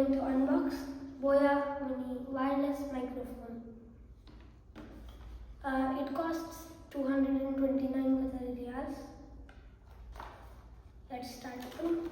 going to unbox Boya Mini wireless microphone. It costs 229 Qatari riyals. Let's start opening.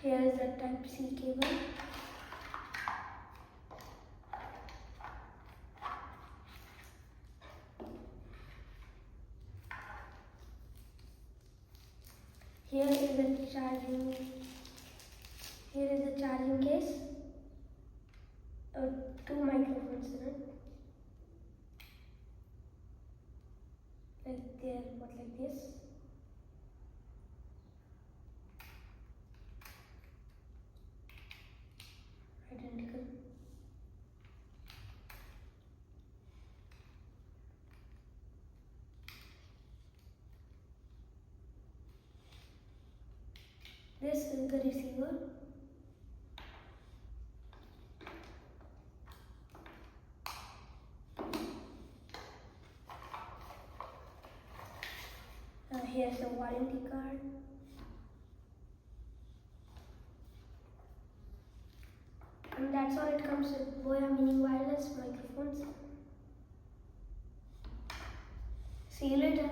Here is the Type-C cable. Here is the charging case. Two microphones in it. Like they are put like this. Identical. This is the receiver. Here's a warranty card. And that's all it comes with Boya Mini wireless microphones. See you later.